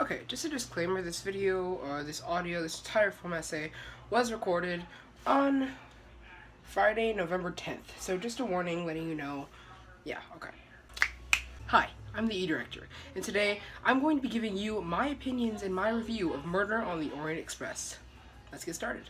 Okay, just a disclaimer, this video, this audio, this entire film essay was recorded on Friday, November 10th. So just a warning letting you know, yeah, okay. Hi, I'm the E-Director, and today I'm going to be giving you my opinions and my review of Murder on the Orient Express. Let's get started.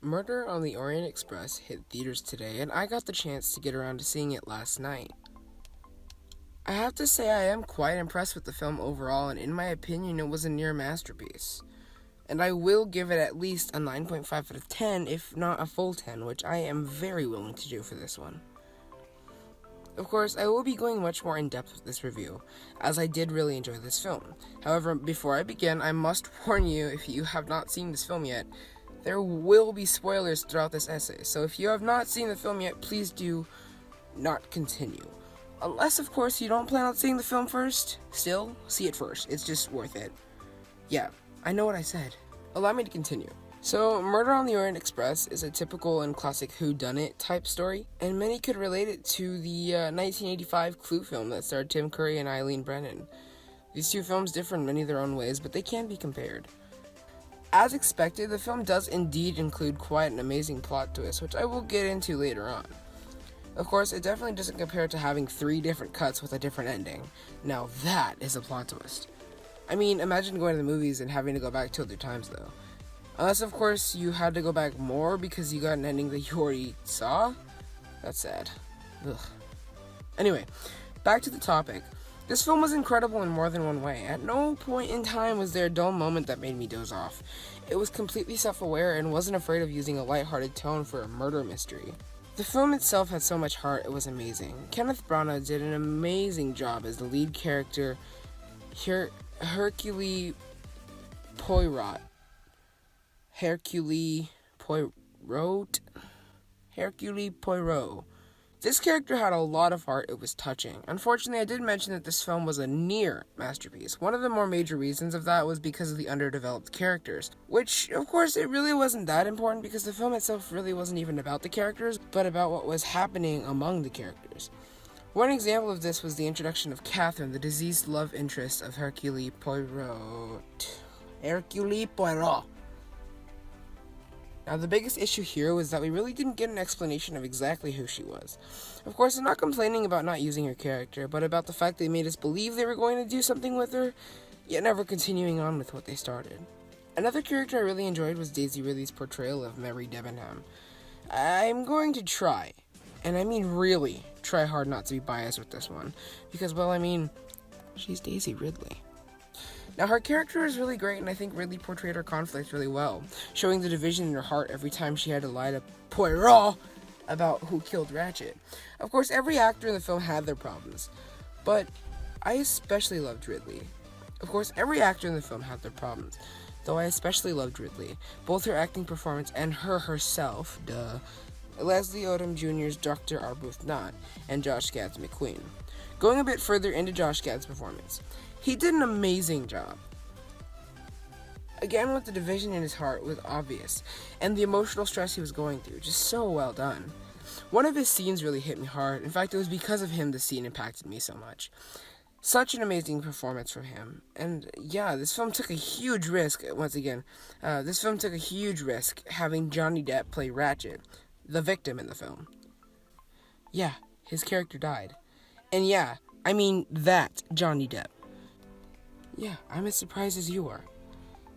Murder on the Orient Express hit theaters today, and I got the chance to get around to seeing it last night. I have to say I am quite impressed with the film overall, and in my opinion it was a near masterpiece. And I will give it at least a 9.5 out of 10, if not a full 10, which I am very willing to do for this one. Of course, I will be going much more in depth with this review, as I did really enjoy this film. However, before I begin, I must warn you, if you have not seen this film yet, there will be spoilers throughout this essay, so if you have not seen the film yet, please do not continue. Unless, of course, you don't plan on seeing the film first. Still, see it first. It's just worth it. Yeah, I know what I said. Allow me to continue. So, Murder on the Orient Express is a typical and classic whodunit type story, and many could relate it to the 1985 Clue film that starred Tim Curry and Eileen Brennan. These two films differ in many of their own ways, but they can be compared. As expected, the film does indeed include quite an amazing plot twist, which I will get into later on. Of course, it definitely doesn't compare to having 3 different cuts with a different ending. Now that is a plot twist. I mean, imagine going to the movies and having to go back 2 other times though. Unless, of course, you had to go back more because you got an ending that you already saw? That's sad. Ugh. Anyway, back to the topic. This film was incredible in more than one way. At no point in time was there a dull moment that made me doze off. It was completely self-aware and wasn't afraid of using a lighthearted tone for a murder mystery. The film itself had so much heart, it was amazing. Kenneth Branagh did an amazing job as the lead character, Hercule Poirot. Hercule Poirot? Hercule Poirot. This character had a lot of heart, it was touching. Unfortunately, I did mention that this film was a near masterpiece. One of the more major reasons of that was because of the underdeveloped characters, which, of course, it really wasn't that important because the film itself really wasn't even about the characters, but about what was happening among the characters. One example of this was the introduction of Catherine, the diseased love interest of Hercule Poirot. Hercule Poirot. Now, the biggest issue here was that we really didn't get an explanation of exactly who she was. Of course, I'm not complaining about not using her character, but about the fact they made us believe they were going to do something with her, yet never continuing on with what they started. Another character I really enjoyed was Daisy Ridley's portrayal of Mary Debenham. I'm going to try, and I mean really, try hard not to be biased with this one, because, well, I mean, she's Daisy Ridley. Now, her character is really great, and I think Ridley portrayed her conflict really well, showing the division in her heart every time she had to lie to Poirot about who killed Ratchet. Of course, every actor in the film had their problems, but I especially loved Ridley. Of course, every actor in the film had their problems, though I especially loved Ridley, both her acting performance and her herself, Leslie Odom Jr.'s Dr. Arbuthnot, and Josh Gad's McQueen. Going a bit further into Josh Gad's performance, he did an amazing job. Again, with the division in his heart was obvious, and the emotional stress he was going through, just so well done. One of his scenes really hit me hard. In fact, it was because of him the scene impacted me so much. Such an amazing performance from him. And yeah, this film took a huge risk, once again. This film took a huge risk having Johnny Depp play Ratchet, the victim in the film. Yeah, his character died. And yeah, I mean that Johnny Depp. Yeah, I'm as surprised as you are.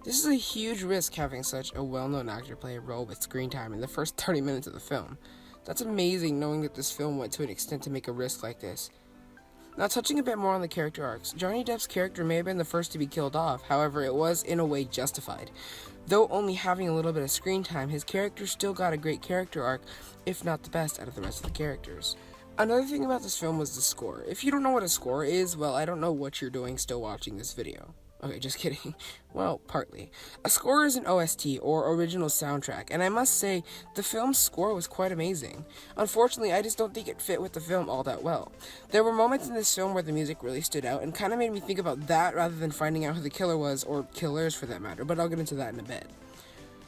This is a huge risk having such a well-known actor play a role with screen time in the first 30 minutes of the film. That's amazing knowing that this film went to an extent to make a risk like this. Now, touching a bit more on the character arcs, Johnny Depp's character may have been the first to be killed off, however, it was, in a way, justified. Though only having a little bit of screen time, his character still got a great character arc, if not the best out of the rest of the characters. Another thing about this film was the score. If you don't know what a score is, well, I don't know what you're doing still watching this video. Okay, just kidding. Well, partly. A score is an OST, or original soundtrack, and I must say, the film's score was quite amazing. Unfortunately, I just don't think it fit with the film all that well. There were moments in this film where the music really stood out, and kind of made me think about that rather than finding out who the killer was, or killers for that matter, but I'll get into that in a bit.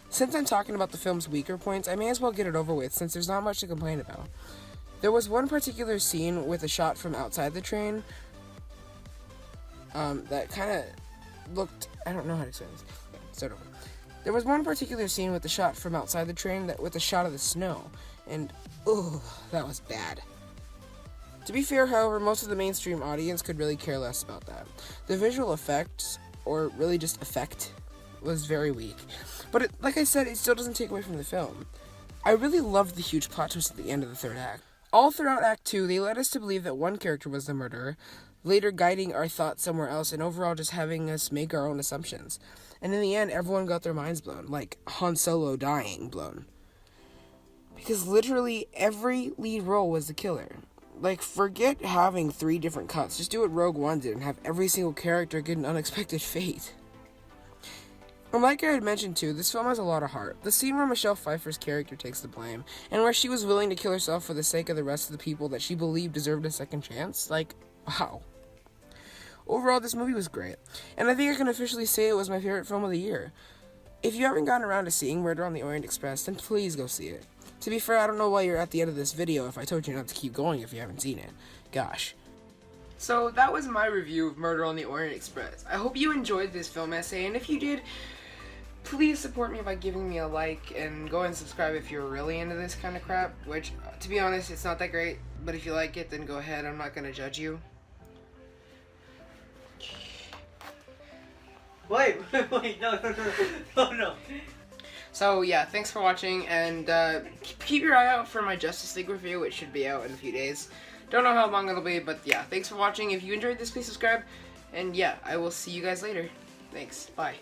Since I'm talking about the film's weaker points, I may as well get it over with, since there's not much to complain about. There was one particular scene with a shot from outside the train, that kind of looked, I don't know how to explain this. Yeah, start over. There was one particular scene with the shot from outside the train that with a shot of the snow, and that was bad. To be fair, however, most of the mainstream audience could really care less about that. The visual effects, or really just effect, was very weak. But like I said, it still doesn't take away from the film. I really loved the huge plot twist at the end of the third act. All throughout Act 2, they led us to believe that one character was the murderer, later guiding our thoughts somewhere else, and overall just having us make our own assumptions. And in the end, everyone got their minds blown, like Han Solo dying blown. Because literally every lead role was the killer. Like, forget having 3 different cuts, just do what Rogue One did and have every single character get an unexpected fate. And like I had mentioned too, this film has a lot of heart. The scene where Michelle Pfeiffer's character takes the blame, and where she was willing to kill herself for the sake of the rest of the people that she believed deserved a second chance, like, wow. Overall, this movie was great, and I think I can officially say it was my favorite film of the year. If you haven't gotten around to seeing Murder on the Orient Express, then please go see it. To be fair, I don't know why you're at the end of this video if I told you not to keep going if you haven't seen it. Gosh. So that was my review of Murder on the Orient Express. I hope you enjoyed this film essay, and if you did, please support me by giving me a like, and go and subscribe if you're really into this kind of crap, which, to be honest, it's not that great, but if you like it, then go ahead, I'm not gonna judge you. Wait, no. So yeah, thanks for watching, and keep your eye out for my Justice League review, which should be out in a few days. Don't know how long it'll be, but yeah, thanks for watching. If you enjoyed this, please subscribe, and yeah, I will see you guys later. Thanks, bye.